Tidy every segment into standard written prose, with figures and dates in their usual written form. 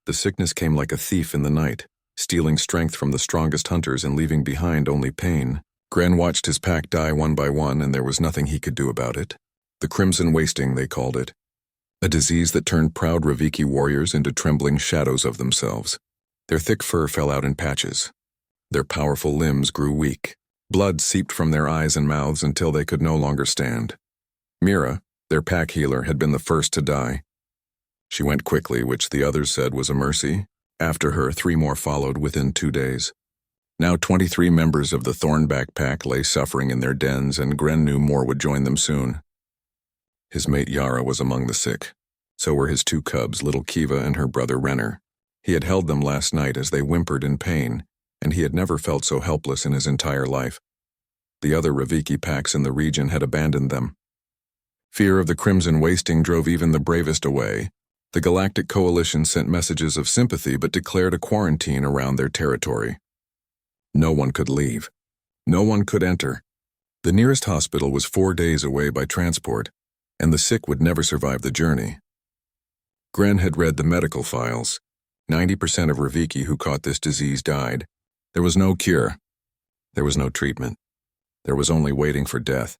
The sickness came like a thief in the night, stealing strength from the strongest hunters and leaving behind only pain. Gren watched his pack die one by one, and there was nothing he could do about it. The Crimson Wasting, they called it. A disease that turned proud Raviki warriors into trembling shadows of themselves. Their thick fur fell out in patches. Their powerful limbs grew weak. Blood seeped from their eyes and mouths until they could no longer stand. Mira, their pack healer, had been the first to die. She went quickly, which the others said was a mercy. After her, 3 more followed within 2 days. Now 23 members of the Thornback pack lay suffering in their dens, and Gren knew more would join them soon. His mate Yara was among the sick. So were his 2 cubs, little Kiva and her brother Renner. He had held them last night as they whimpered in pain, and he had never felt so helpless in his entire life. The other Raviki packs in the region had abandoned them. Fear of the Crimson Wasting drove even the bravest away. The Galactic Coalition sent messages of sympathy but declared a quarantine around their territory. No one could leave. No one could enter. The nearest hospital was 4 days away by transport, and the sick would never survive the journey. Gren had read the medical files. 90% of Raviki who caught this disease died. There was no cure. There was no treatment. There was only waiting for death.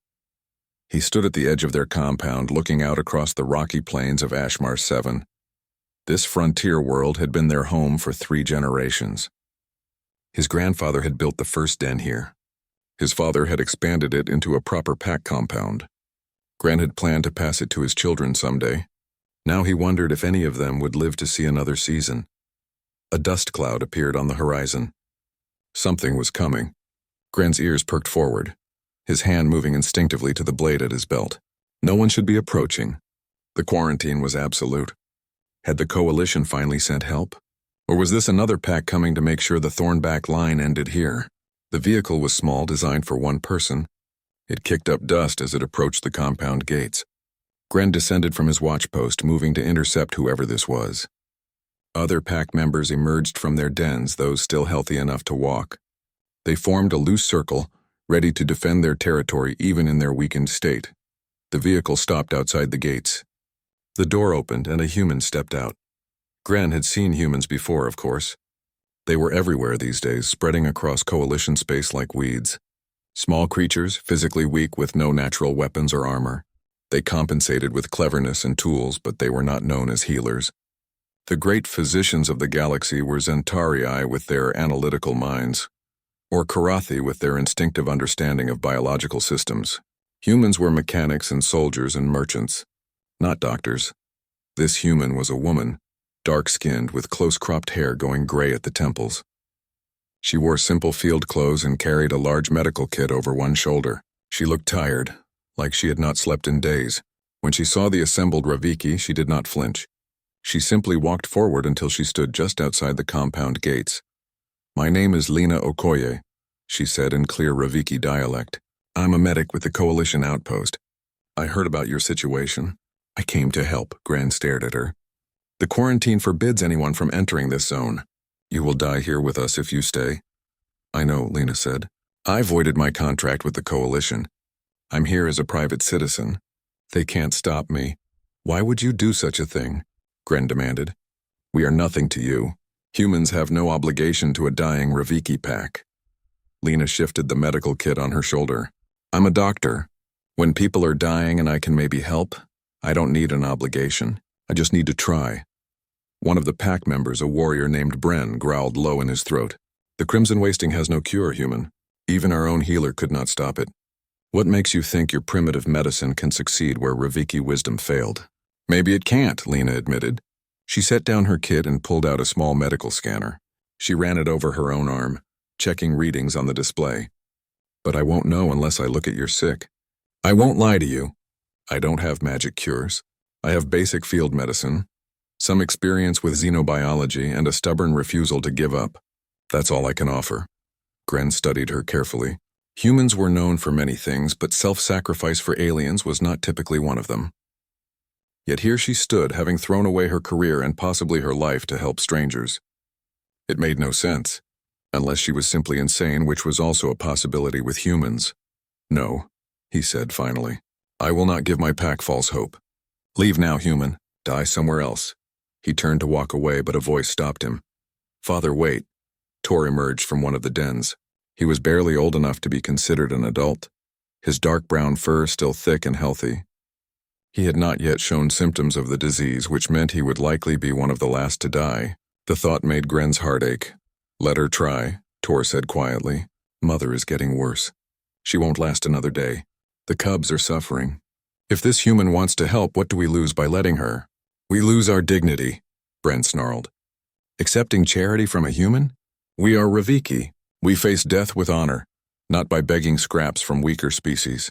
He stood at the edge of their compound, looking out across the rocky plains of Ashmar 7. This frontier world had been their home for 3 generations. His grandfather had built the first den here. His father had expanded it into a proper pack compound. Gren had planned to pass it to his children someday. Now he wondered if any of them would live to see another season. A dust cloud appeared on the horizon. Something was coming. Gren's ears perked forward, his hand moving instinctively to the blade at his belt. No one should be approaching. The quarantine was absolute. Had the Coalition finally sent help? Or was this another pack coming to make sure the Thornback line ended here? The vehicle was small, designed for 1 person. It kicked up dust as it approached the compound gates. Gren descended from his watchpost, moving to intercept whoever this was. Other pack members emerged from their dens, those still healthy enough to walk. They formed a loose circle, ready to defend their territory even in their weakened state. The vehicle stopped outside the gates. The door opened and a human stepped out. Gren had seen humans before, of course. They were everywhere these days, spreading across Coalition space like weeds. Small creatures, physically weak with no natural weapons or armor. They compensated with cleverness and tools, but they were not known as healers. The great physicians of the galaxy were Zentarii with their analytical minds, or Karathi with their instinctive understanding of biological systems. Humans were mechanics and soldiers and merchants, not doctors. This human was a woman, dark-skinned with close-cropped hair going gray at the temples. She wore simple field clothes and carried a large medical kit over one shoulder. She looked tired, like she had not slept in days. When she saw the assembled Raviki, she did not flinch. She simply walked forward until she stood just outside the compound gates. "My name is Lena Okoye," she said in clear Raviki dialect. "I'm a medic with the Coalition outpost. I heard about your situation. I came to help." Gren stared at her. "The quarantine forbids anyone from entering this zone. You will die here with us if you stay." "I know," Lena said. "I voided my contract with the Coalition. I'm here as a private citizen. They can't stop me." "Why would you do such a thing?" Gren demanded. "We are nothing to you. Humans have no obligation to a dying Raviki pack." Lena shifted the medical kit on her shoulder. "I'm a doctor. When people are dying and I can maybe help, I don't need an obligation. I just need to try." One of the pack members, a warrior named Bren, growled low in his throat. "The Crimson Wasting has no cure, human. Even our own healer could not stop it. What makes you think your primitive medicine can succeed where Raviki wisdom failed?" "Maybe it can't," Lena admitted. She set down her kit and pulled out a small medical scanner. She ran it over her own arm, checking readings on the display. "But I won't know unless I look at your sick. I won't lie to you. I don't have magic cures. I have basic field medicine, some experience with xenobiology, and a stubborn refusal to give up. That's all I can offer." Gren studied her carefully. Humans were known for many things, but self-sacrifice for aliens was not typically one of them. Yet here she stood, having thrown away her career and possibly her life to help strangers. It made no sense, unless she was simply insane, which was also a possibility with humans. "No," he said finally. "I will not give my pack false hope. Leave now, human. Die somewhere else." He turned to walk away, but a voice stopped him. "Father, wait." Tor emerged from one of the dens. He was barely old enough to be considered an adult, his dark brown fur still thick and healthy. He had not yet shown symptoms of the disease, which meant he would likely be one of the last to die. The thought made Gren's heart ache. "Let her try," Tor said quietly. "Mother is getting worse. She won't last another day. The cubs are suffering. If this human wants to help, what do we lose by letting her?" "We lose our dignity," Brent snarled. "Accepting charity from a human? We are Raviki. We face death with honor, not by begging scraps from weaker species."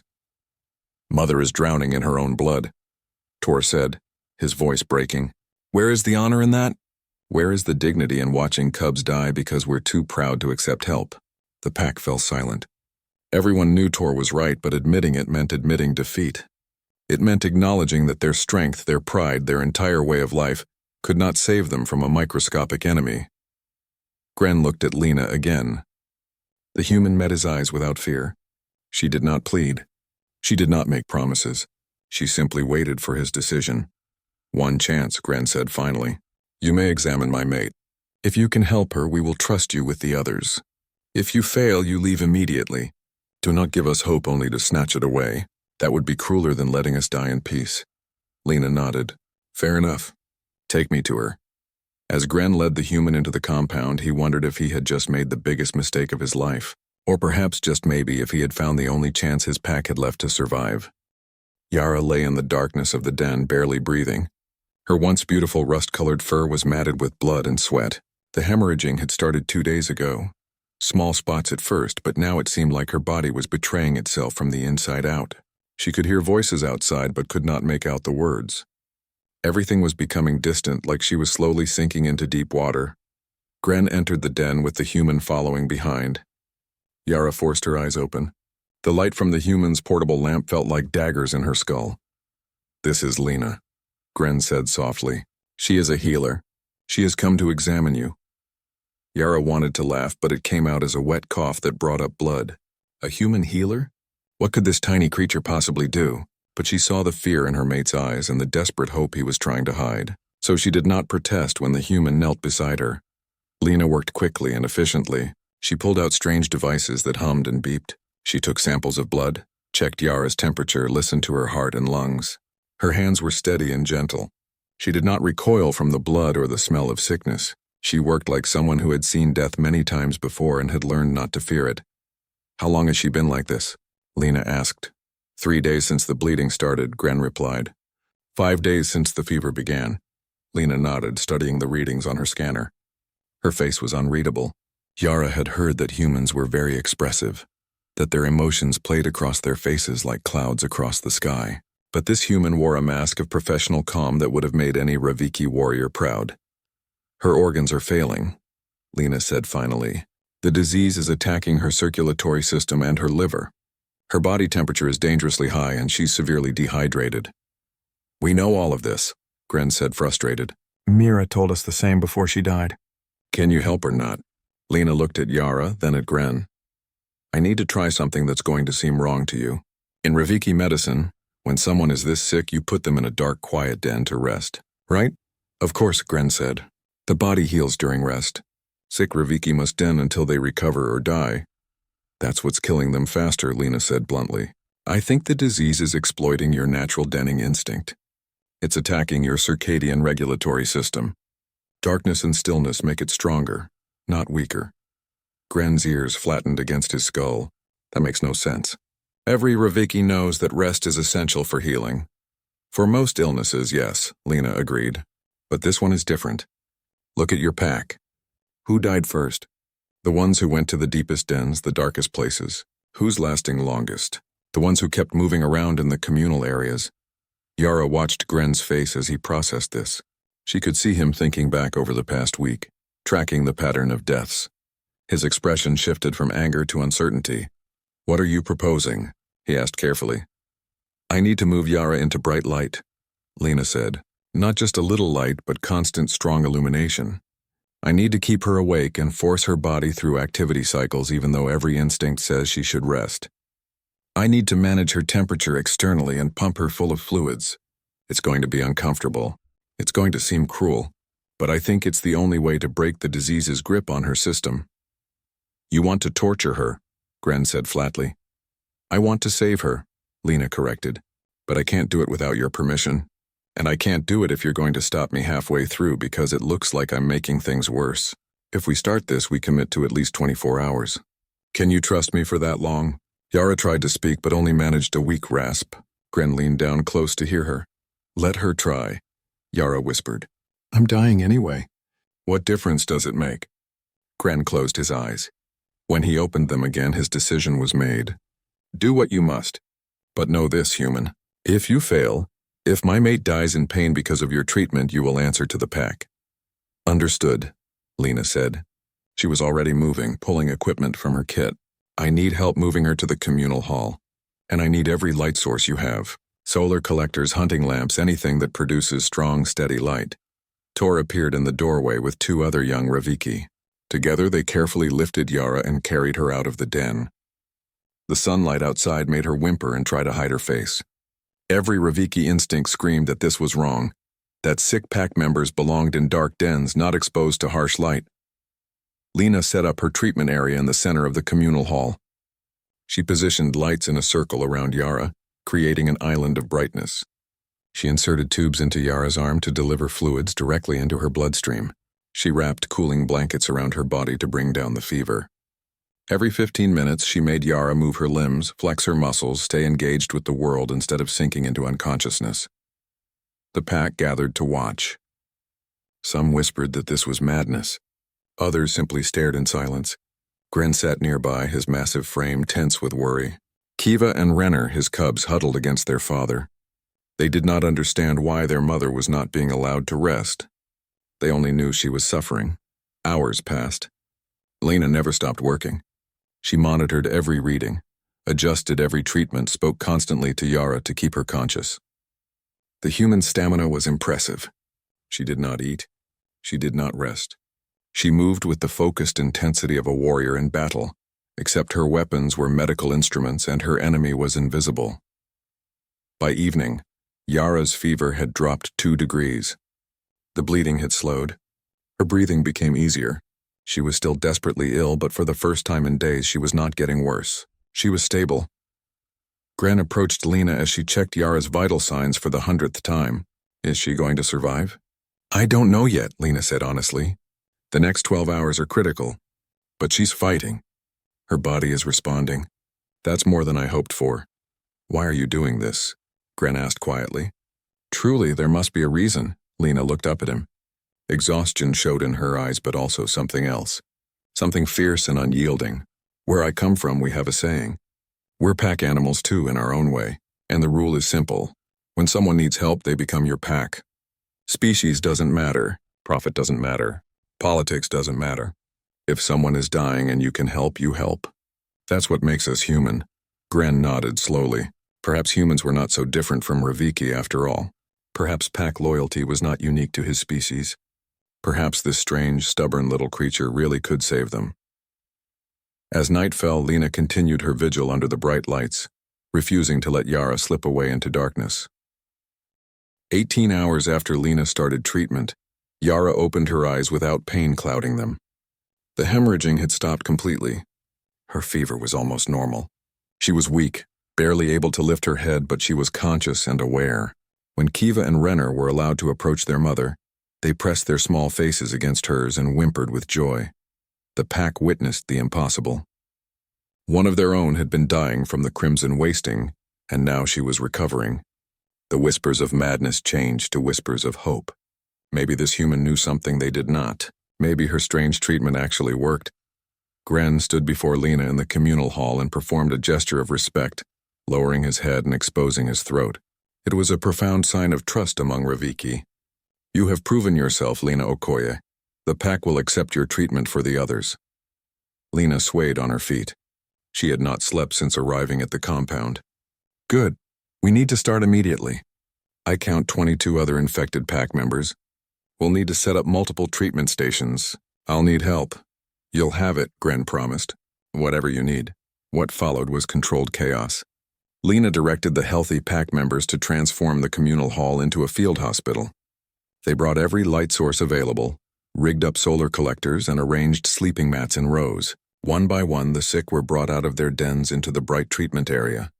"Mother is drowning in her own blood," Tor said, his voice breaking. "Where is the honor in that? Where is the dignity in watching cubs die because we're too proud to accept help?" The pack fell silent. Everyone knew Tor was right, but admitting it meant admitting defeat. It meant acknowledging that their strength, their pride, their entire way of life could not save them from a microscopic enemy. Gren looked at Lena again. The human met his eyes without fear. She did not plead. She did not make promises. She simply waited for his decision. "One chance," Gren said finally. "You may examine my mate. If you can help her, we will trust you with the others. If you fail, you leave immediately. Do not give us hope only to snatch it away. That would be crueler than letting us die in peace." Lena nodded. "Fair enough. Take me to her." As Gren led the human into the compound, he wondered if he had just made the biggest mistake of his life, or perhaps just maybe if he had found the only chance his pack had left to survive. Yara lay in the darkness of the den, barely breathing. Her once beautiful rust-colored fur was matted with blood and sweat. The hemorrhaging had started 2 days ago. Small spots at first, but now it seemed like her body was betraying itself from the inside out. She could hear voices outside but could not make out the words. Everything was becoming distant, like she was slowly sinking into deep water. Gren entered the den with the human following behind. Yara forced her eyes open. The light from the human's portable lamp felt like daggers in her skull. "This is Lena," Gren said softly. "She is a healer. She has come to examine you." Yara wanted to laugh, but it came out as a wet cough that brought up blood. A human healer? What could this tiny creature possibly do? But she saw the fear in her mate's eyes and the desperate hope he was trying to hide, so she did not protest when the human knelt beside her. Lena worked quickly and efficiently. She pulled out strange devices that hummed and beeped. She took samples of blood, checked Yara's temperature, listened to her heart and lungs. Her hands were steady and gentle. She did not recoil from the blood or the smell of sickness. She worked like someone who had seen death many times before and had learned not to fear it. "How long has she been like this?" Lena asked. 3 days since the bleeding started," Gren replied. 5 days since the fever began." Lena nodded, studying the readings on her scanner. Her face was unreadable. Yara had heard that humans were very expressive, that their emotions played across their faces like clouds across the sky. But this human wore a mask of professional calm that would have made any Raviki warrior proud. "Her organs are failing," Lena said finally. "The disease is attacking her circulatory system and her liver. Her body temperature is dangerously high and she's severely dehydrated." "We know all of this," Gren said, frustrated. "Mira told us the same before she died." "Can you help or not?" Lena looked at Yara, then at Gren. "I need to try something that's going to seem wrong to you. In Raviki medicine, when someone is this sick, you put them in a dark, quiet den to rest, right?" "Of course," Gren said. "The body heals during rest. Sick Raviki must den until they recover or die." "That's what's killing them faster," Lena said bluntly. "I think the disease is exploiting your natural denning instinct. It's attacking your circadian regulatory system. Darkness and stillness make it stronger, not weaker." Gren's ears flattened against his skull. "That makes no sense. Every Raviki knows that rest is essential for healing." "For most illnesses, yes," Lena agreed. "But this one is different. Look at your pack. Who died first? The ones who went to the deepest dens, the darkest places. Who's lasting longest? The ones who kept moving around in the communal areas." Yara watched Gren's face as he processed this. She could see him thinking back over the past week, tracking the pattern of deaths. His expression shifted from anger to uncertainty. "What are you proposing?" he asked carefully. "I need to move Yara into bright light," Lena said. "Not just a little light, but constant, strong illumination. I need to keep her awake and force her body through activity cycles even though every instinct says she should rest. I need to manage her temperature externally and pump her full of fluids. It's going to be uncomfortable. It's going to seem cruel. but I think it's the only way to break the disease's grip on her system. You want to torture her, Gren said flatly. I want to save her, Lena corrected, but I can't do it without your permission. And I can't do it if you're going to stop me halfway through because it looks like I'm making things worse. If we start this, we commit to at least 24 hours. Can you trust me for that long? Yara tried to speak but only managed a weak rasp. Gren leaned down close to hear her. Let her try, Yara whispered. I'm dying anyway. What difference does it make? Gren closed his eyes. When he opened them again, his decision was made. Do what you must. But know this, human. If you fail, if my mate dies in pain because of your treatment, you will answer to the pack. Understood, Lena said. She was already moving, pulling equipment from her kit. I need help moving her to the communal hall. And I need every light source you have. Solar collectors, hunting lamps, anything that produces strong, steady light. Tor appeared in the doorway with 2 other young Raviki. Together they carefully lifted Yara and carried her out of the den. The sunlight outside made her whimper and try to hide her face. Every Raviki instinct screamed that this was wrong, that sick pack members belonged in dark dens not exposed to harsh light. Lena set up her treatment area in the center of the communal hall. She positioned lights in a circle around Yara, creating an island of brightness. She inserted tubes into Yara's arm to deliver fluids directly into her bloodstream. She wrapped cooling blankets around her body to bring down the fever. Every 15 minutes, she made Yara move her limbs, flex her muscles, stay engaged with the world instead of sinking into unconsciousness. The pack gathered to watch. Some whispered that this was madness. Others simply stared in silence. Gren sat nearby, his massive frame tense with worry. Kiva and Renner, his cubs, huddled against their father. They did not understand why their mother was not being allowed to rest. They only knew she was suffering. Hours passed. Lena never stopped working. She monitored every reading, adjusted every treatment, spoke constantly to Yara to keep her conscious. The human stamina was impressive. She did not eat. She did not rest. She moved with the focused intensity of a warrior in battle, except her weapons were medical instruments and her enemy was invisible. By evening, Yara's fever had dropped 2 degrees. The bleeding had slowed. Her breathing became easier. She was still desperately ill, but for the first time in days, she was not getting worse. She was stable. Gren approached Lena as she checked Yara's vital signs for the 100th time. Is she going to survive? I don't know yet, Lena said honestly. The next 12 hours are critical. But she's fighting. Her body is responding. That's more than I hoped for. Why are you doing this? Gren asked quietly. Truly, there must be a reason. Lena looked up at him. Exhaustion showed in her eyes, but also something else. Something fierce and unyielding. Where I come from, we have a saying. We're pack animals too, in our own way. And the rule is simple. When someone needs help, they become your pack. Species doesn't matter. Profit doesn't matter. Politics doesn't matter. If someone is dying and you can help, you help. That's what makes us human. Gren nodded slowly. Perhaps humans were not so different from Raviki after all. Perhaps pack loyalty was not unique to his species. Perhaps this strange, stubborn little creature really could save them. As night fell, Lena continued her vigil under the bright lights, refusing to let Yara slip away into darkness. 18 hours after Lena started treatment, Yara opened her eyes without pain clouding them. The hemorrhaging had stopped completely. Her fever was almost normal. She was weak, barely able to lift her head, but she was conscious and aware. When Kiva and Renner were allowed to approach their mother, they pressed their small faces against hers and whimpered with joy. The pack witnessed the impossible. One of their own had been dying from the crimson wasting, and now she was recovering. The whispers of madness changed to whispers of hope. Maybe this human knew something they did not. Maybe her strange treatment actually worked. Gren stood before Lena in the communal hall and performed a gesture of respect, lowering his head and exposing his throat. It was a profound sign of trust among Raviki. You have proven yourself, Lena Okoye. The pack will accept your treatment for the others. Lena swayed on her feet. She had not slept since arriving at the compound. Good. We need to start immediately. I count 22 other infected pack members. We'll need to set up multiple treatment stations. I'll need help. You'll have it, Gren promised. Whatever you need. What followed was controlled chaos. Lena directed the healthy pack members to transform the communal hall into a field hospital. They brought every light source available, rigged up solar collectors, and arranged sleeping mats in rows. One by one, the sick were brought out of their dens into the bright treatment area.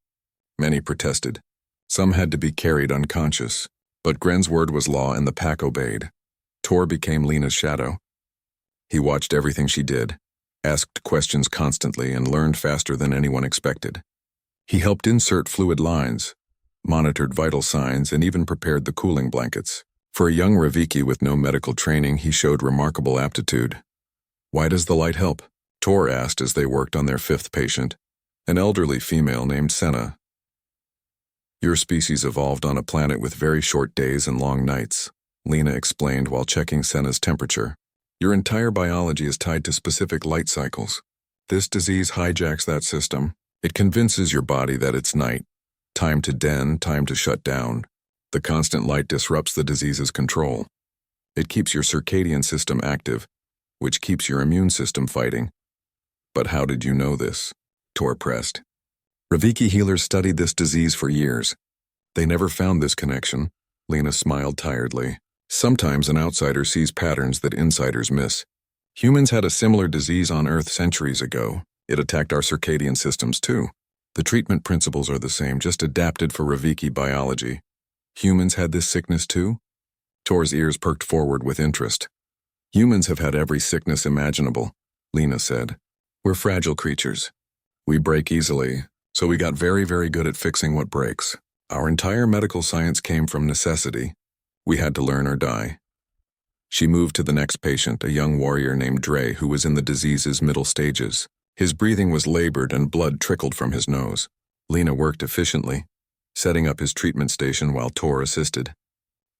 Many protested. Some had to be carried unconscious, but Gren's word was law and the pack obeyed. Tor became Lena's shadow. He watched everything she did, asked questions constantly, and learned faster than anyone expected. He helped insert fluid lines, monitored vital signs, and even prepared the cooling blankets. For a young Raviki with no medical training, he showed remarkable aptitude. "Why does the light help?" Tor asked as they worked on their fifth patient, an elderly female named Senna. "Your species evolved on a planet with very short days and long nights," Lena explained while checking Senna's temperature. "Your entire biology is tied to specific light cycles. This disease hijacks that system. It convinces your body that it's night. Time to den, time to shut down. The constant light disrupts the disease's control. It keeps your circadian system active, which keeps your immune system fighting." "But how did you know this?" Tor pressed. "Raviki healers studied this disease for years. They never found this connection." Lena smiled tiredly. "Sometimes an outsider sees patterns that insiders miss. Humans had a similar disease on Earth centuries ago. It attacked our circadian systems too. The treatment principles are the same, just adapted for Raviki biology. Humans had this sickness too?" Tor's ears perked forward with interest. "Humans have had every sickness imaginable," Lena said. "We're fragile creatures. We break easily, so we got very, very good at fixing what breaks. Our entire medical science came from necessity. We had to learn or die." She moved to the next patient, a young warrior named Dre, who was in the disease's middle stages. His breathing was labored and blood trickled from his nose. Lena worked efficiently, setting up his treatment station while Tor assisted.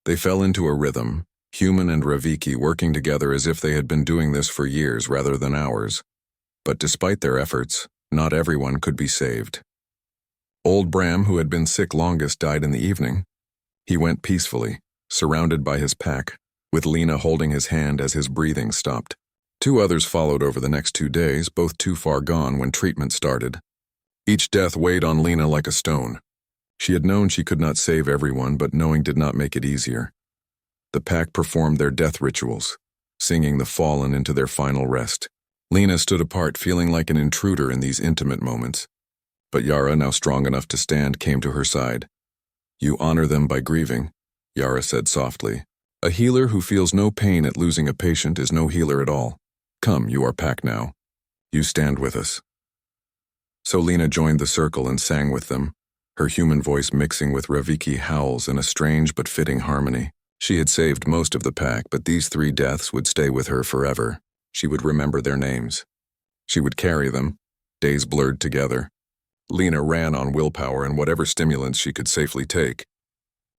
They fell into a rhythm, human and Raviki working together as if they had been doing this for years rather than hours. But despite their efforts, not everyone could be saved. Old Bram, who had been sick longest, died in the evening. He went peacefully, surrounded by his pack, with Lena holding his hand as his breathing stopped. 2 others followed over the next 2 days, both too far gone when treatment started. Each death weighed on Lena like a stone. She had known she could not save everyone, but knowing did not make it easier. The pack performed their death rituals, singing the fallen into their final rest. Lena stood apart, feeling like an intruder in these intimate moments. But Yara, now strong enough to stand, came to her side. "You honor them by grieving," Yara said softly. "A healer who feels no pain at losing a patient is no healer at all. Come, you are pack now. You stand with us." So Lena joined the circle and sang with them, her human voice mixing with Raviki howls in a strange but fitting harmony. She had saved most of the pack, but these 3 deaths would stay with her forever. She would remember their names. She would carry them, days blurred together. Lena ran on willpower and whatever stimulants she could safely take.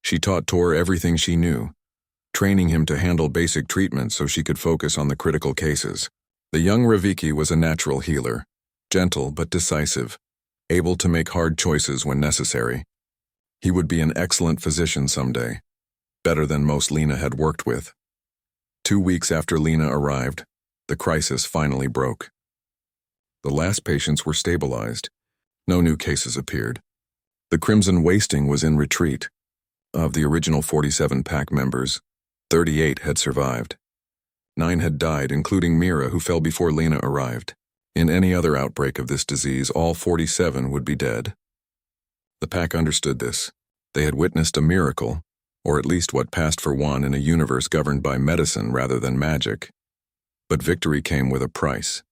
She taught Tor everything she knew, training him to handle basic treatment so she could focus on the critical cases. The young Raviki was a natural healer, gentle but decisive, able to make hard choices when necessary. He would be an excellent physician someday, better than most Lena had worked with. 2 weeks after Lena arrived, the crisis finally broke. The last patients were stabilized. No new cases appeared. The Crimson Wasting was in retreat. Of the original 47 pack members, 38 had survived. 9 had died, including Mira, who fell before Lena arrived. In any other outbreak of this disease, all 47 would be dead. The pack understood this. They had witnessed a miracle, or at least what passed for one in a universe governed by medicine rather than magic. But victory came with a price.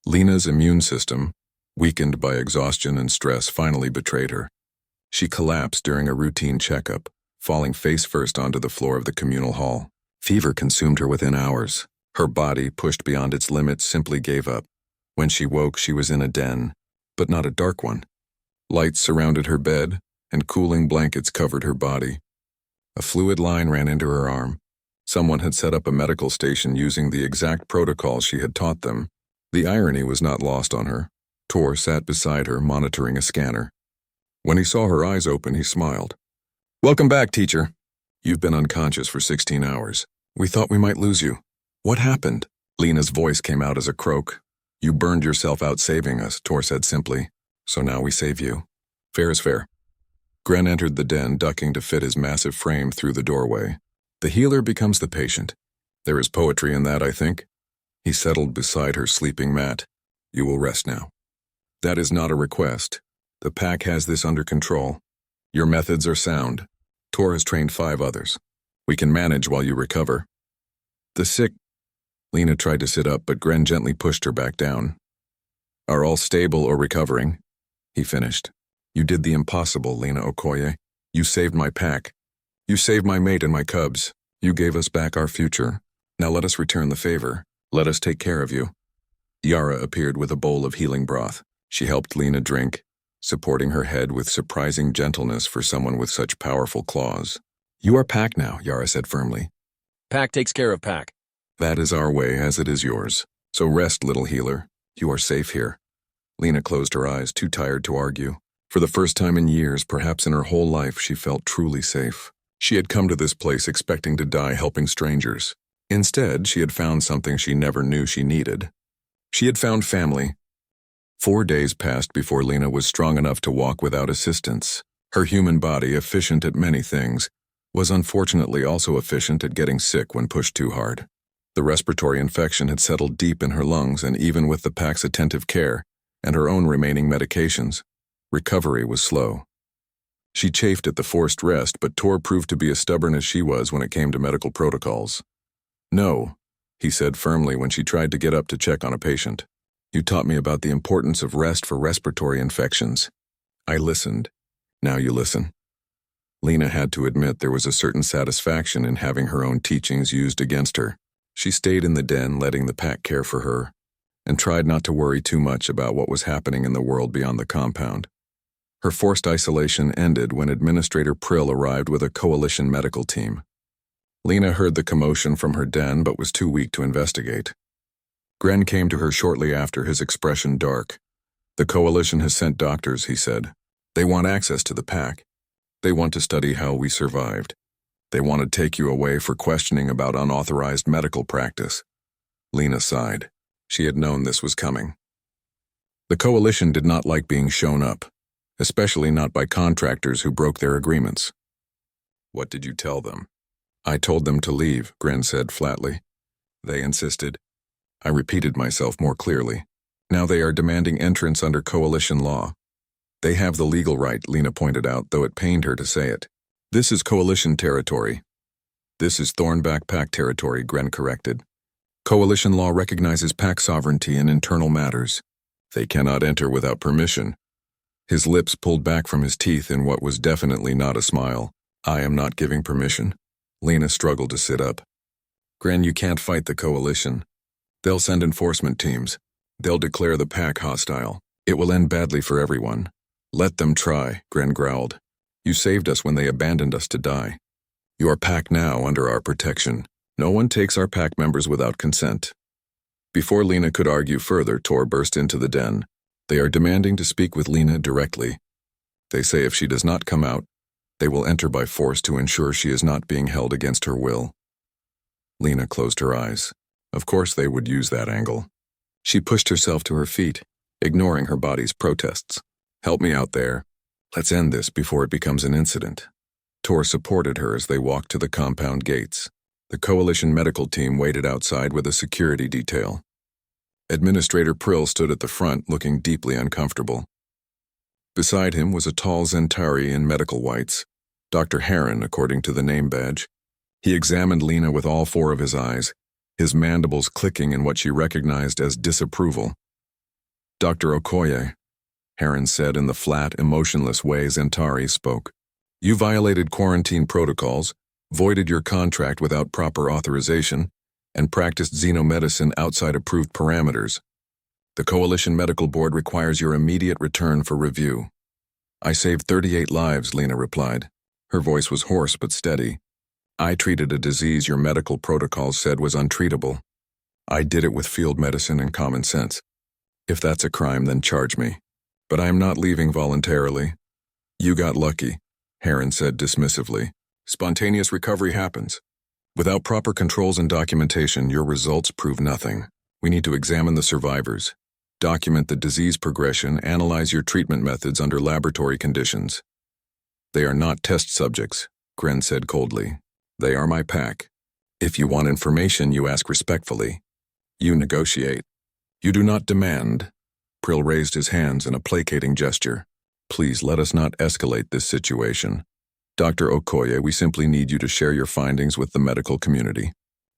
Lena's immune system, weakened by exhaustion and stress, finally betrayed her. She collapsed during a routine checkup, falling face first onto the floor of the communal hall. Fever consumed her within hours. Her body, pushed beyond its limits, simply gave up. When she woke, she was in a den, but not a dark one. Lights surrounded her bed, and cooling blankets covered her body. A fluid line ran into her arm. Someone had set up a medical station using the exact protocols she had taught them. The irony was not lost on her. Tor sat beside her, monitoring a scanner. When he saw her eyes open, he smiled. "Welcome back, teacher. You've been unconscious for 16 hours. We thought we might lose you. What happened?" Lena's voice came out as a croak. "You burned yourself out saving us," Tor said simply. "So now we save you. Fair is fair." Gren entered the den, ducking to fit his massive frame through the doorway. The healer becomes the patient. There is poetry in that, I think. He settled beside her sleeping mat. You will rest now. That is not a request. The pack has this under control. Your methods are sound. Tor has trained 5 others. We can manage while you recover. The sick... Lena tried to sit up, but Gren gently pushed her back down. Are all stable or recovering? He finished. You did the impossible, Lena Okoye. You saved my pack. You saved my mate and my cubs. You gave us back our future. Now let us return the favor. Let us take care of you. Yara appeared with a bowl of healing broth. She helped Lena drink, supporting her head with surprising gentleness for someone with such powerful claws. You are pack now, Yara said firmly. Pack takes care of pack. That is our way as it is yours. So rest, little healer. You are safe here. Lena closed her eyes, too tired to argue. For the first time in years, perhaps in her whole life, she felt truly safe. She had come to this place expecting to die helping strangers. Instead, she had found something she never knew she needed. She had found family. 4 days passed before Lena was strong enough to walk without assistance. Her human body, efficient at many things, was unfortunately also efficient at getting sick when pushed too hard. The respiratory infection had settled deep in her lungs, and even with the pack's attentive care and her own remaining medications, recovery was slow. She chafed at the forced rest, but Tor proved to be as stubborn as she was when it came to medical protocols. No, he said firmly when she tried to get up to check on a patient. You taught me about the importance of rest for respiratory infections. I listened. Now you listen. Lena had to admit there was a certain satisfaction in having her own teachings used against her. She stayed in the den, letting the pack care for her, and tried not to worry too much about what was happening in the world beyond the compound. Her forced isolation ended when Administrator Prill arrived with a coalition medical team. Lena heard the commotion from her den but was too weak to investigate. Gren came to her shortly after, his expression dark. The coalition has sent doctors, he said. They want access to the pack. They want to study how we survived. They want to take you away for questioning about unauthorized medical practice. Lena sighed. She had known this was coming. The coalition did not like being shown up, especially not by contractors who broke their agreements. What did you tell them? I told them to leave, Gren said flatly. They insisted. I repeated myself more clearly. Now they are demanding entrance under coalition law. They have the legal right, Lena pointed out, though it pained her to say it. This is coalition territory. This is Thornback Pack territory, Gren corrected. Coalition law recognizes pack sovereignty in internal matters. They cannot enter without permission. His lips pulled back from his teeth in what was definitely not a smile. I am not giving permission. Lena struggled to sit up. Gren, you can't fight the coalition. They'll send enforcement teams. They'll declare the pack hostile. It will end badly for everyone. Let them try, Gren growled. You saved us when they abandoned us to die. You are pack now under our protection. No one takes our pack members without consent. Before Lena could argue further, Tor burst into the den. They are demanding to speak with Lena directly. They say if she does not come out, they will enter by force to ensure she is not being held against her will. Lena closed her eyes. Of course they would use that angle. She pushed herself to her feet, ignoring her body's protests. Help me out there. Let's end this before it becomes an incident. Tor supported her as they walked to the compound gates. The coalition medical team waited outside with a security detail. Administrator Prill stood at the front, looking deeply uncomfortable. Beside him was a tall Zentari in medical whites, Dr. Heron, according to the name badge. He examined Lena with all 4 of his eyes, his mandibles clicking in what she recognized as disapproval. Dr. Okoye, Heron said in the flat, emotionless way Zentari spoke. You violated quarantine protocols, voided your contract without proper authorization, and practiced xenomedicine outside approved parameters. The Coalition Medical Board requires your immediate return for review. I saved 38 lives, Lena replied. Her voice was hoarse but steady. I treated a disease your medical protocols said was untreatable. I did it with field medicine and common sense. If that's a crime, then charge me. But I am not leaving voluntarily. You got lucky, Heron said dismissively. Spontaneous recovery happens. Without proper controls and documentation, your results prove nothing. We need to examine the survivors, document the disease progression, analyze your treatment methods under laboratory conditions. They are not test subjects, Gren said coldly. They are my pack. If you want information, you ask respectfully. You negotiate. You do not demand. Prill raised his hands in a placating gesture. Please let us not escalate this situation. Dr. Okoye, we simply need you to share your findings with the medical community.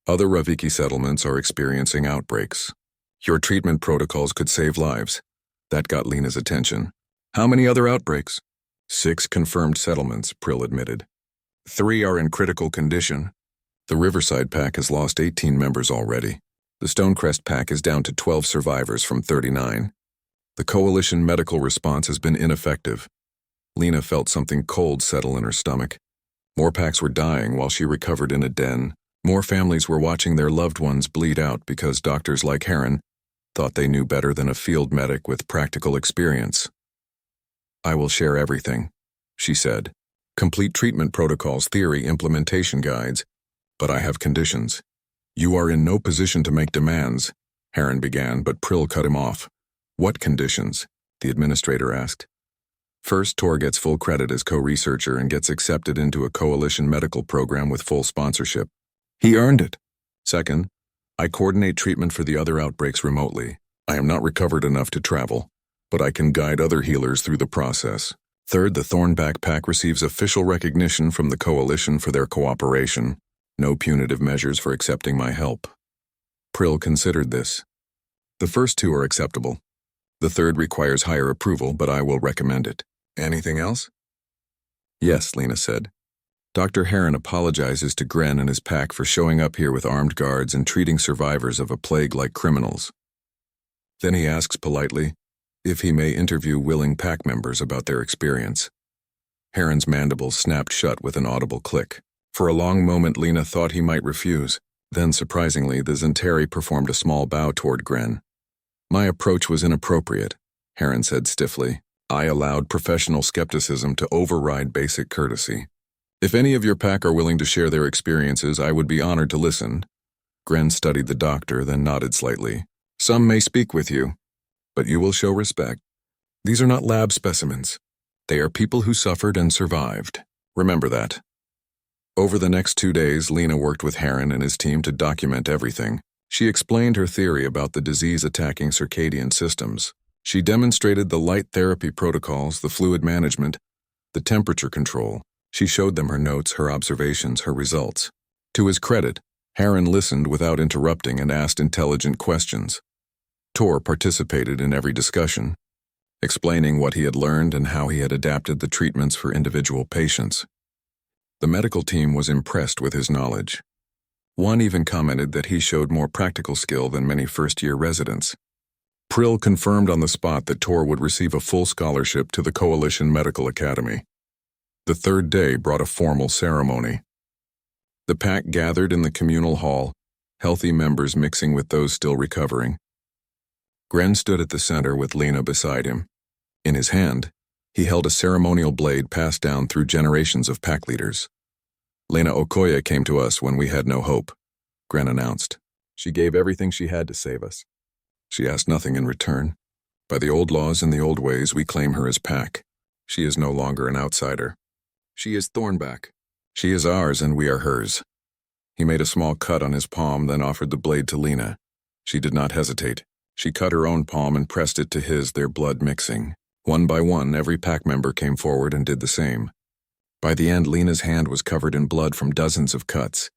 Other Raviki settlements are experiencing outbreaks. Your treatment protocols could save lives. That got Lena's attention. How many other outbreaks? 6 confirmed settlements, Prill admitted. 3 are in critical condition. The Riverside Pack has lost 18 members already. The Stonecrest Pack is down to 12 survivors from 39. The Coalition medical response has been ineffective. Lena felt something cold settle in her stomach. More packs were dying while she recovered in a den. More families were watching their loved ones bleed out because doctors like Heron thought they knew better than a field medic with practical experience. I will share everything, she said. Complete treatment protocols, theory, implementation guides. But I have conditions. You are in no position to make demands, Heron began, but Prill cut him off. What conditions? The administrator asked. First, Tor gets full credit as co-researcher and gets accepted into a coalition medical program with full sponsorship. He earned it. Second, I coordinate treatment for the other outbreaks remotely. I am not recovered enough to travel, but I can guide other healers through the process. Third, the Thornback Pack receives official recognition from the coalition for their cooperation. No punitive measures for accepting my help. Prill considered this. The first 2 are acceptable. The third requires higher approval, but I will recommend it. Anything else? Yes, Lena said. Dr. Heron apologizes to Gren and his pack for showing up here with armed guards and treating survivors of a plague like criminals. Then he asks politely if he may interview willing pack members about their experience. Heron's mandibles snapped shut with an audible click. For a long moment, Lena thought he might refuse. Then, surprisingly, the Zentari performed a small bow toward Gren. My approach was inappropriate, Heron said stiffly. I allowed professional skepticism to override basic courtesy. If any of your pack are willing to share their experiences, I would be honored to listen. Gren studied the doctor, then nodded slightly. Some may speak with you, but you will show respect. These are not lab specimens. They are people who suffered and survived. Remember that. Over the next 2 days, Lena worked with Heron and his team to document everything. She explained her theory about the disease attacking circadian systems. She demonstrated the light therapy protocols, the fluid management, the temperature control. She showed them her notes, her observations, her results. To his credit, Heron listened without interrupting and asked intelligent questions. Tor participated in every discussion, explaining what he had learned and how he had adapted the treatments for individual patients. The medical team was impressed with his knowledge. One even commented that he showed more practical skill than many first-year residents. Prill confirmed on the spot that Tor would receive a full scholarship to the Coalition Medical Academy. The third day brought a formal ceremony. The pack gathered in the communal hall, healthy members mixing with those still recovering. Gren stood at the center with Lena beside him. In his hand, he held a ceremonial blade passed down through generations of pack leaders. Lena Okoye came to us when we had no hope, Gren announced. She gave everything she had to save us. She asked nothing in return. By the old laws and the old ways, we claim her as pack. She is no longer an outsider. She is Thornback. She is ours and we are hers. He made a small cut on his palm, then offered the blade to Lena. She did not hesitate. She cut her own palm and pressed it to his, their blood mixing. One by one, every pack member came forward and did the same. By the end, Lena's hand was covered in blood from dozens of cuts,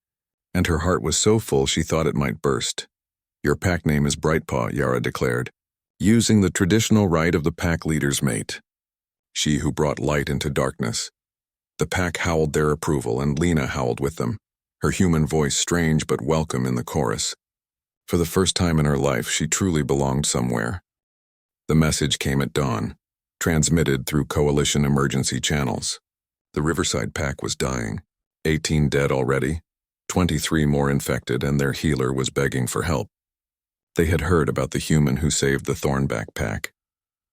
and her heart was so full she thought it might burst. Your pack name is Brightpaw, Yara declared, using the traditional right of the pack leader's mate. She who brought light into darkness. The pack howled their approval, and Lena howled with them, her human voice strange but welcome in the chorus. For the first time in her life, she truly belonged somewhere. The message came at dawn, transmitted through Coalition emergency channels. The Riverside Pack was dying, 18 dead already, 23 more infected, and their healer was begging for help. They had heard about the human who saved the Thornback Pack.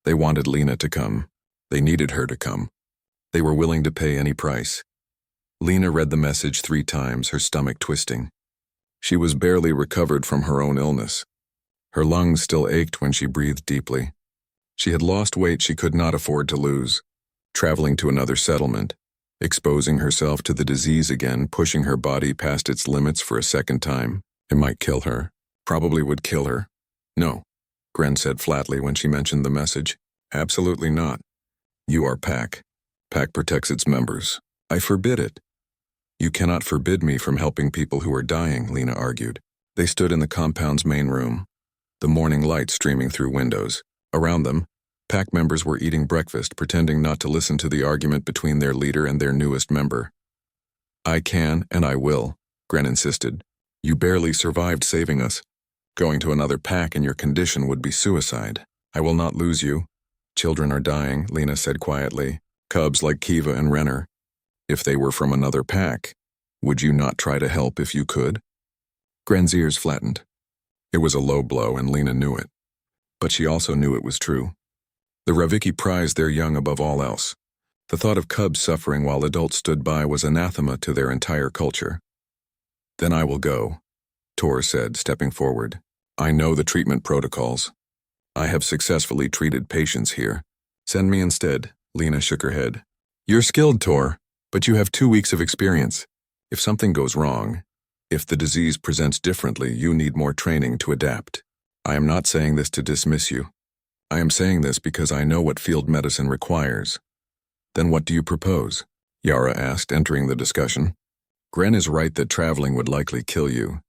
They wanted Lena to come. They needed her to come. They were willing to pay any price. Lena read the message 3 times, her stomach twisting. She was barely recovered from her own illness. Her lungs still ached when she breathed deeply. She had lost weight she could not afford to lose, traveling to another settlement, exposing herself to the disease again, pushing her body past its limits for a second time. It might kill her. Probably would kill her. No, Gren said flatly when she mentioned the message. Absolutely not. You are Pack. Pack protects its members. I forbid it. You cannot forbid me from helping people who are dying, Lena argued. They stood in the compound's main room, the morning light streaming through windows. Around them, Pack members were eating breakfast, pretending not to listen to the argument between their leader and their newest member. I can and I will, Gren insisted. You barely survived saving us. Going to another pack in your condition would be suicide. I will not lose you. Children are dying, Lena said quietly. Cubs like Kiva and Renner. If they were from another pack, would you not try to help if you could? Gren's ears flattened. It was a low blow and Lena knew it. But she also knew it was true. The Raviki prized their young above all else. The thought of cubs suffering while adults stood by was anathema to their entire culture. Then I will go, Tor said, stepping forward. I know the treatment protocols. I have successfully treated patients here. Send me instead, Lena shook her head. You're skilled, Tor, but you have 2 weeks of experience. If something goes wrong, if the disease presents differently, you need more training to adapt. I am not saying this to dismiss you. I am saying this because I know what field medicine requires. Then what do you propose? Yara asked, entering the discussion. Gren is right that traveling would likely kill you.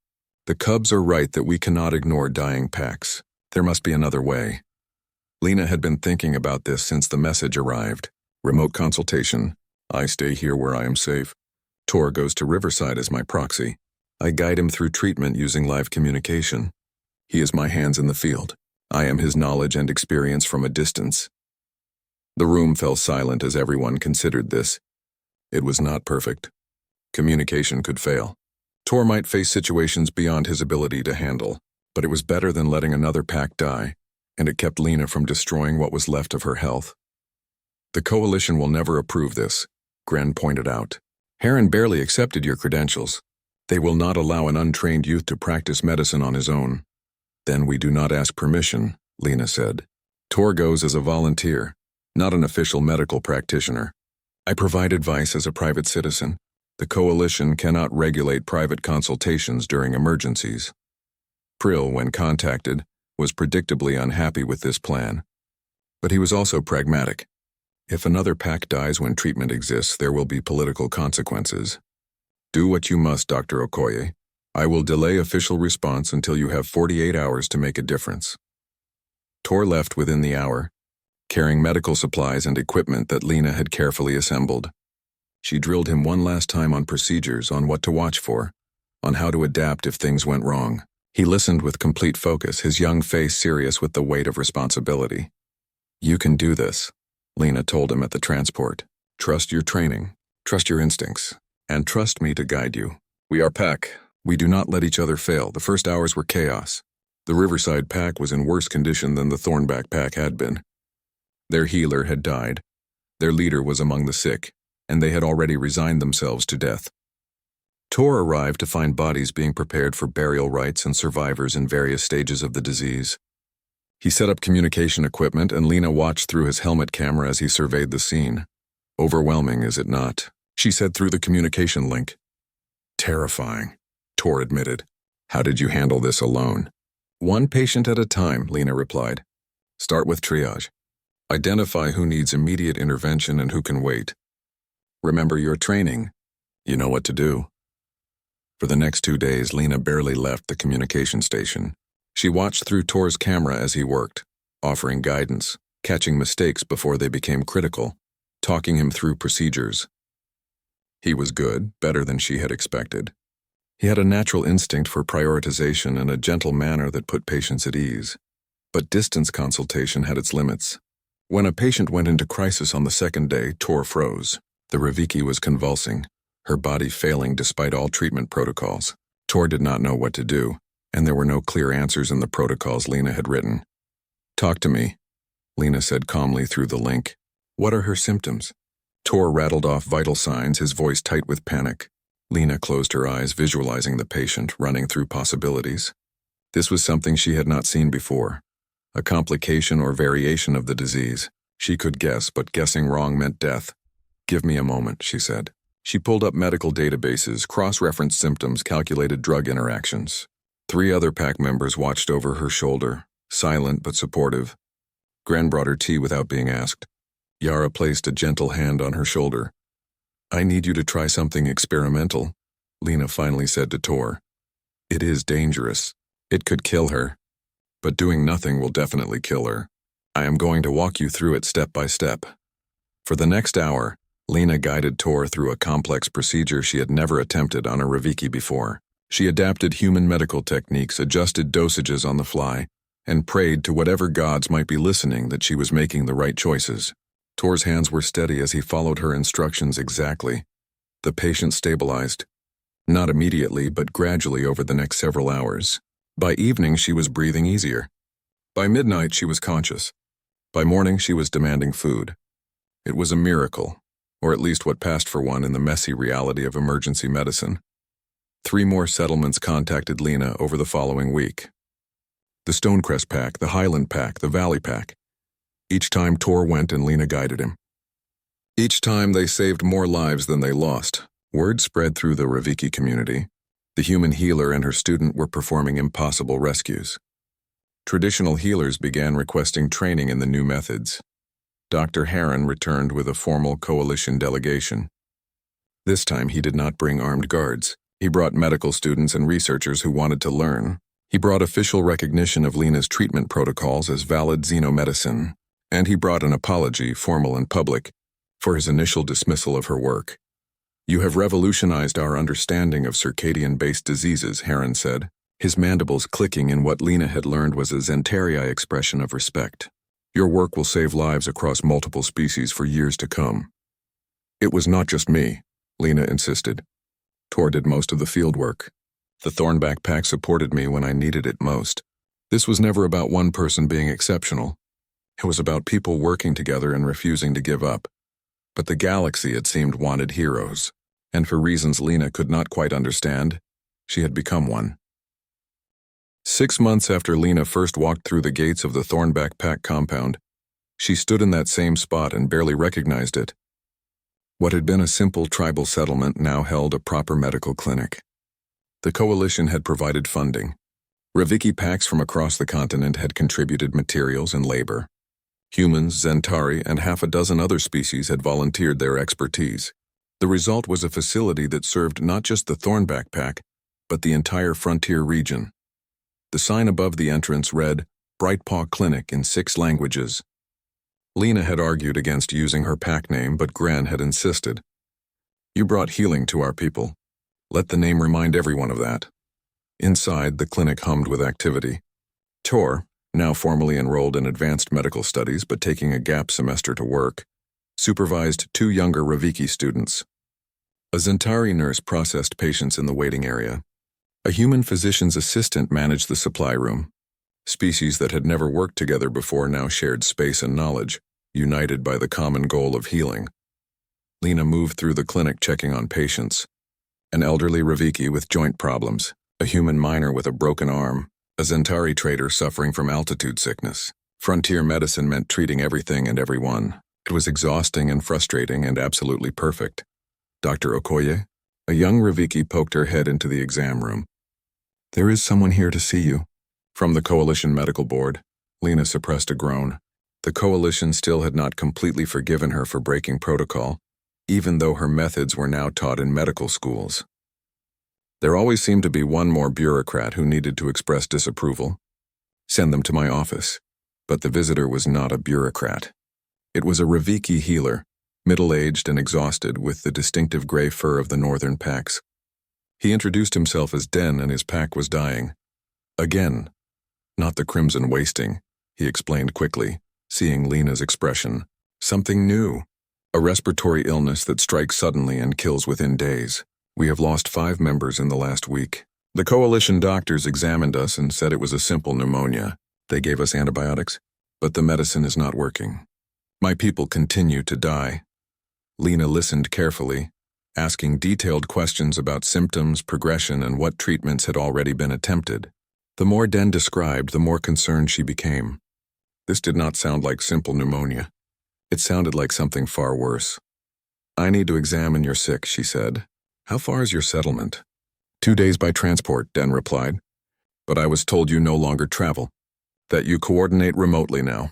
The cubs are right that we cannot ignore dying packs. There must be another way. Lena had been thinking about this since the message arrived. Remote consultation. I stay here where I am safe. Tor goes to Riverside as my proxy. I guide him through treatment using live communication. He is my hands in the field. I am his knowledge and experience from a distance. The room fell silent as everyone considered this. It was not perfect. Communication could fail. Tor might face situations beyond his ability to handle, but it was better than letting another pack die, and it kept Lena from destroying what was left of her health. The Coalition will never approve this, Gren pointed out. Heron barely accepted your credentials. They will not allow an untrained youth to practice medicine on his own. Then we do not ask permission, Lena said. Tor goes as a volunteer, not an official medical practitioner. I provide advice as a private citizen. The Coalition cannot regulate private consultations during emergencies. Prill, when contacted, was predictably unhappy with this plan. But he was also pragmatic. If another pack dies when treatment exists, there will be political consequences. Do what you must, Dr. Okoye. I will delay official response until you have 48 hours to make a difference. Tor left within the hour, carrying medical supplies and equipment that Lena had carefully assembled. She drilled him one last time on procedures, on what to watch for, on how to adapt if things went wrong. He listened with complete focus, his young face serious with the weight of responsibility. You can do this, Lena told him at the transport. Trust your training, trust your instincts, and trust me to guide you. We are Pack. We do not let each other fail. The first hours were chaos. The Riverside Pack was in worse condition than the Thornback Pack had been. Their healer had died. Their leader was among the sick, and they had already resigned themselves to death. Tor arrived to find bodies being prepared for burial rites and survivors in various stages of the disease. He set up communication equipment, and Lena watched through his helmet camera as he surveyed the scene. Overwhelming, is it not? She said through the communication link. Terrifying, Tor admitted. How did you handle this alone? One patient at a time, Lena replied. Start with triage. Identify who needs immediate intervention and who can wait. Remember your training. You know what to do. For the next 2 days, Lena barely left the communication station. She watched through Tor's camera as he worked, offering guidance, catching mistakes before they became critical, talking him through procedures. He was good, better than she had expected. He had a natural instinct for prioritization and a gentle manner that put patients at ease. But distance consultation had its limits. When a patient went into crisis on the second day, Tor froze. The Raviki was convulsing, her body failing despite all treatment protocols. Tor did not know what to do, and there were no clear answers in the protocols Lena had written. Talk to me, Lena said calmly through the link. What are her symptoms? Tor rattled off vital signs, his voice tight with panic. Lena closed her eyes, visualizing the patient, running through possibilities. This was something she had not seen before. A complication or variation of the disease. She could guess, but guessing wrong meant death. Give me a moment, she said. She pulled up medical databases, cross-referenced symptoms, calculated drug interactions. 3 other pack members watched over her shoulder, silent but supportive. Gran brought her tea without being asked. Yara placed a gentle hand on her shoulder. I need you to try something experimental, Lena finally said to Tor. It is dangerous. It could kill her. But doing nothing will definitely kill her. I am going to walk you through it step by step. For the next hour, Lena guided Tor through a complex procedure she had never attempted on a Raviki before. She adapted human medical techniques, adjusted dosages on the fly, and prayed to whatever gods might be listening that she was making the right choices. Tor's hands were steady as he followed her instructions exactly. The patient stabilized. Not immediately, but gradually over the next several hours. By evening, she was breathing easier. By midnight, she was conscious. By morning, she was demanding food. It was a miracle, or at least what passed for one in the messy reality of emergency medicine. 3 more settlements contacted Lena over the following week. The Stonecrest Pack, the Highland Pack, the Valley Pack. Each time Tor went and Lena guided him. Each time they saved more lives than they lost. Word spread through the Raviki community. The human healer and her student were performing impossible rescues. Traditional healers began requesting training in the new methods. Dr. Heron returned with a formal coalition delegation. This time he did not bring armed guards. He brought medical students and researchers who wanted to learn. He brought official recognition of Lena's treatment protocols as valid xenomedicine, and he brought an apology, formal and public, for his initial dismissal of her work. You have revolutionized our understanding of circadian-based diseases, Heron said, his mandibles clicking in what Lena had learned was a Zentarii expression of respect. Your work will save lives across multiple species for years to come. It was not just me, Lena insisted. Tor did most of the field work. The Thornback Pack supported me when I needed it most. This was never about one person being exceptional. It was about people working together and refusing to give up. But the galaxy, it seemed, wanted heroes. And for reasons Lena could not quite understand, she had become one. 6 months after Lena first walked through the gates of the Thornback Pack compound, she stood in that same spot and barely recognized it. What had been a simple tribal settlement now held a proper medical clinic. The coalition had provided funding. Raviki packs from across the continent had contributed materials and labor. Humans, Zentarii, and half a dozen other species had volunteered their expertise. The result was a facility that served not just the Thornback Pack, but the entire frontier region. The sign above the entrance read, Brightpaw Clinic in 6 languages. Lena had argued against using her pack name, but Gran had insisted. You brought healing to our people. Let the name remind everyone of that. Inside, the clinic hummed with activity. Tor, now formally enrolled in advanced medical studies but taking a gap semester to work, supervised 2 younger Raviki students. A Zentarii nurse processed patients in the waiting area. A human physician's assistant managed the supply room. Species that had never worked together before now shared space and knowledge, united by the common goal of healing. Lena moved through the clinic checking on patients. An elderly Raviki with joint problems, a human miner with a broken arm, a Zentarii trader suffering from altitude sickness. Frontier medicine meant treating everything and everyone. It was exhausting and frustrating and absolutely perfect. Dr. Okoye, a young Raviki, poked her head into the exam room. There is someone here to see you. From the Coalition Medical Board, Lena suppressed a groan. The Coalition still had not completely forgiven her for breaking protocol, even though her methods were now taught in medical schools. There always seemed to be one more bureaucrat who needed to express disapproval. Send them to my office. But the visitor was not a bureaucrat. It was a Raviki healer, middle-aged and exhausted, with the distinctive gray fur of the northern packs. He introduced himself as Den, and his pack was dying. Again. Not the crimson wasting, he explained quickly, seeing Lena's expression. Something new. A respiratory illness that strikes suddenly and kills within days. We have lost 5 members in the last week. The coalition doctors examined us and said it was a simple pneumonia. They gave us antibiotics, but the medicine is not working. My people continue to die. Lena listened carefully, asking detailed questions about symptoms, progression, and what treatments had already been attempted. The more Den described, the more concerned she became. This did not sound like simple pneumonia. It sounded like something far worse. I need to examine your sick, she said. How far is your settlement? 2 days by transport, Den replied. But I was told you no longer travel, that you coordinate remotely now.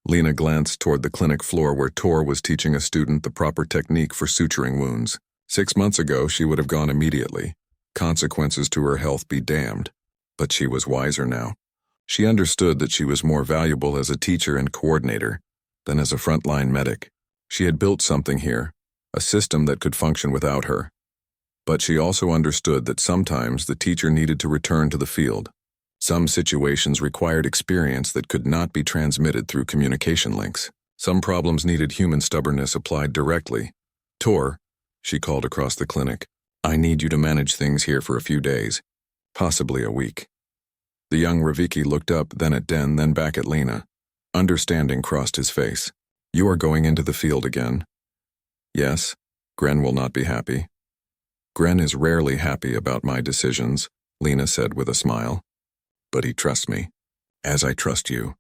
Lena glanced toward the clinic floor where Tor was teaching a student the proper technique for suturing wounds. 6 months ago, she would have gone immediately. Consequences to her health be damned. But she was wiser now. She understood that she was more valuable as a teacher and coordinator than as a frontline medic. She had built something here, a system that could function without her. But she also understood that sometimes the teacher needed to return to the field. Some situations required experience that could not be transmitted through communication links. Some problems needed human stubbornness applied directly. Tor, she called across the clinic, I need you to manage things here for a few days, possibly a week. The young Raviki looked up, then at Den, then back at Lena. Understanding crossed his face. You are going into the field again. Yes, Gren will not be happy. Gren is rarely happy about my decisions, Lena said with a smile. But he trusts me, as I trust you.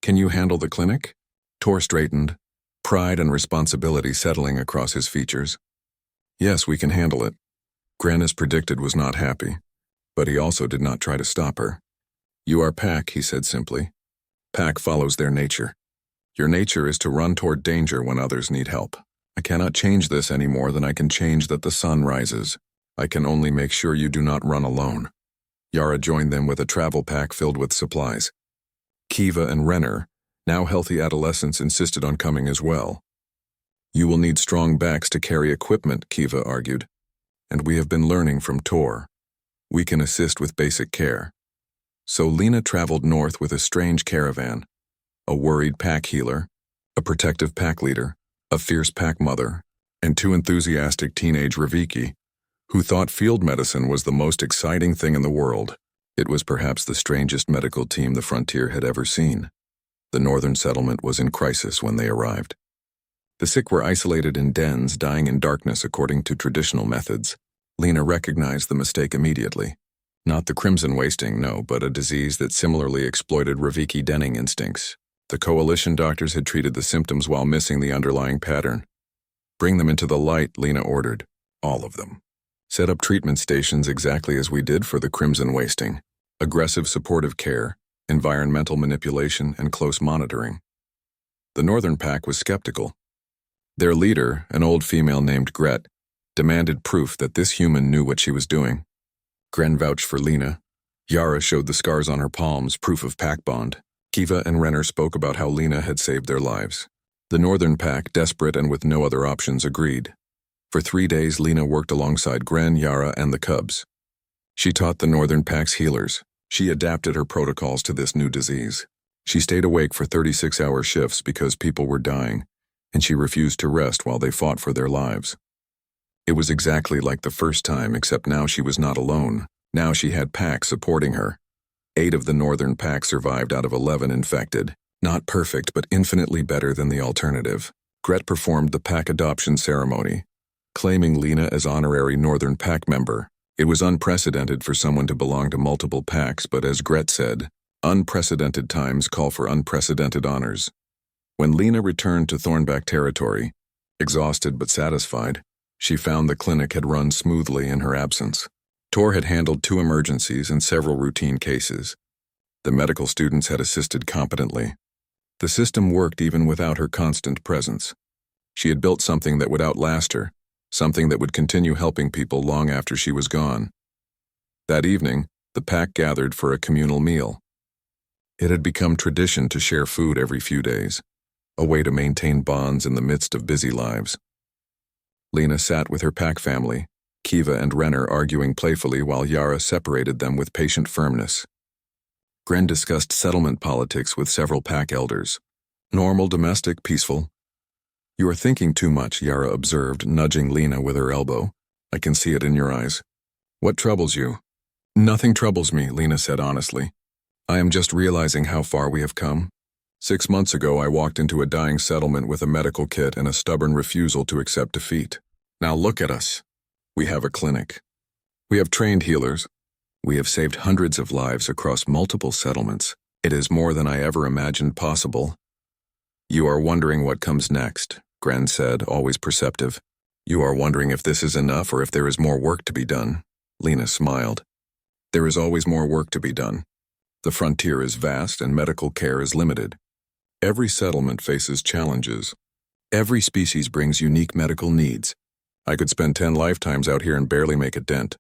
Can you handle the clinic? Tor straightened, pride and responsibility settling across his features. Yes, we can handle it. Gren, as predicted, was not happy, but he also did not try to stop her. You are Pack, he said simply. Pack follows their nature. Your nature is to run toward danger when others need help. I cannot change this any more than I can change that the sun rises. I can only make sure you do not run alone. Yara joined them with a travel pack filled with supplies. Kiva and Renner, now healthy adolescents, insisted on coming as well. You will need strong backs to carry equipment, Kiva argued. And we have been learning from Tor. We can assist with basic care. So Lena traveled north with a strange caravan, a worried pack healer, a protective pack leader, a fierce pack mother, and 2 enthusiastic teenage Raviki, who thought field medicine was the most exciting thing in the world. It was perhaps the strangest medical team the frontier had ever seen. The northern settlement was in crisis when they arrived. The sick were isolated in dens, dying in darkness according to traditional methods. Lena recognized the mistake immediately. Not the crimson wasting, no, but a disease that similarly exploited Raviki denning instincts. The coalition doctors had treated the symptoms while missing the underlying pattern. Bring them into the light, Lena ordered. All of them. Set up treatment stations exactly as we did for the crimson wasting. Aggressive supportive care, environmental manipulation, and close monitoring. The northern pack was skeptical. Their leader, an old female named Gret, demanded proof that this human knew what she was doing. Gren vouched for Lena. Yara showed the scars on her palms, proof of pack bond. Kiva and Renner spoke about how Lena had saved their lives. The northern pack, desperate and with no other options, agreed. For 3 days, Lena worked alongside Gren, Yara, and the cubs. She taught the northern pack's healers. She adapted her protocols to this new disease. She stayed awake for 36-hour shifts because people were dying, and she refused to rest while they fought for their lives. It was exactly like the first time, except now she was not alone. Now she had pack supporting her. 8 of the northern pack survived out of 11 infected. Not perfect, but infinitely better than the alternative. Gret performed the pack adoption ceremony, claiming Lena as honorary northern pack member. It was unprecedented for someone to belong to multiple packs, but as Gret said, unprecedented times call for unprecedented honors. When Lena returned to Thornback territory, exhausted but satisfied, she found the clinic had run smoothly in her absence. Tor had handled 2 emergencies and several routine cases. The medical students had assisted competently. The system worked even without her constant presence. She had built something that would outlast her, something that would continue helping people long after she was gone. That evening, the pack gathered for a communal meal. It had become tradition to share food every few days, a way to maintain bonds in the midst of busy lives. Lena sat with her pack family, Kiva and Renner arguing playfully while Yara separated them with patient firmness. Gren discussed settlement politics with several pack elders. Normal, domestic, peaceful. You are thinking too much, Yara observed, nudging Lena with her elbow. I can see it in your eyes. What troubles you? Nothing troubles me, Lena said honestly. I am just realizing how far we have come. 6 months ago, I walked into a dying settlement with a medical kit and a stubborn refusal to accept defeat. Now look at us. We have a clinic. We have trained healers. We have saved hundreds of lives across multiple settlements. It is more than I ever imagined possible. You are wondering what comes next, Gren said, always perceptive. You are wondering if this is enough or if there is more work to be done. Lena smiled. There is always more work to be done. The frontier is vast and medical care is limited. Every settlement faces challenges. Every species brings unique medical needs. I could spend 10 lifetimes out here and barely make a dent.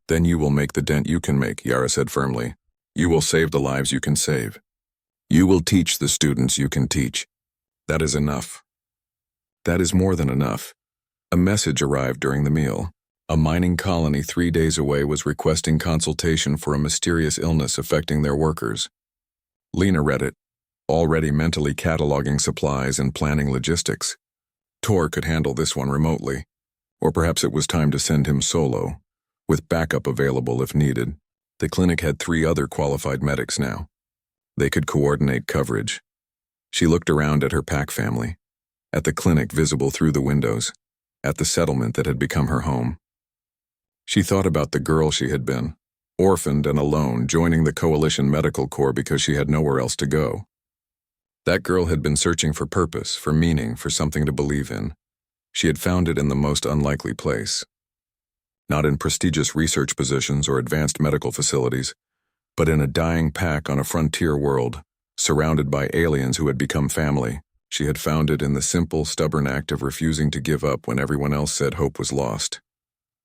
Then you will make the dent you can make, Yara said firmly. You will save the lives you can save. You will teach the students you can teach. That is enough. That is more than enough. A message arrived during the meal. A mining colony 3 days away was requesting consultation for a mysterious illness affecting their workers. Lena read it, already mentally cataloging supplies and planning logistics. Tor could handle this one remotely. Or perhaps it was time to send him solo, with backup available if needed. The clinic had 3 other qualified medics now. They could coordinate coverage. She looked around at her pack family, at the clinic visible through the windows, at the settlement that had become her home. She thought about the girl she had been, orphaned and alone, joining the Coalition Medical Corps because she had nowhere else to go. That girl had been searching for purpose, for meaning, for something to believe in. She had found it in the most unlikely place. Not in prestigious research positions or advanced medical facilities, but in a dying pack on a frontier world, surrounded by aliens who had become family. She had found it in the simple, stubborn act of refusing to give up when everyone else said hope was lost.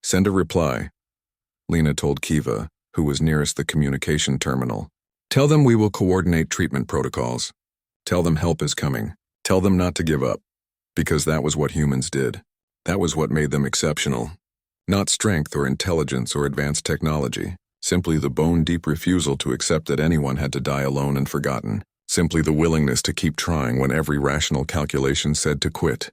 Send a reply, Lena told Kiva, who was nearest the communication terminal. Tell them we will coordinate treatment protocols. Tell them help is coming. Tell them not to give up. Because that was what humans did. That was what made them exceptional. Not strength or intelligence or advanced technology. Simply the bone-deep refusal to accept that anyone had to die alone and forgotten. Simply the willingness to keep trying when every rational calculation said to quit.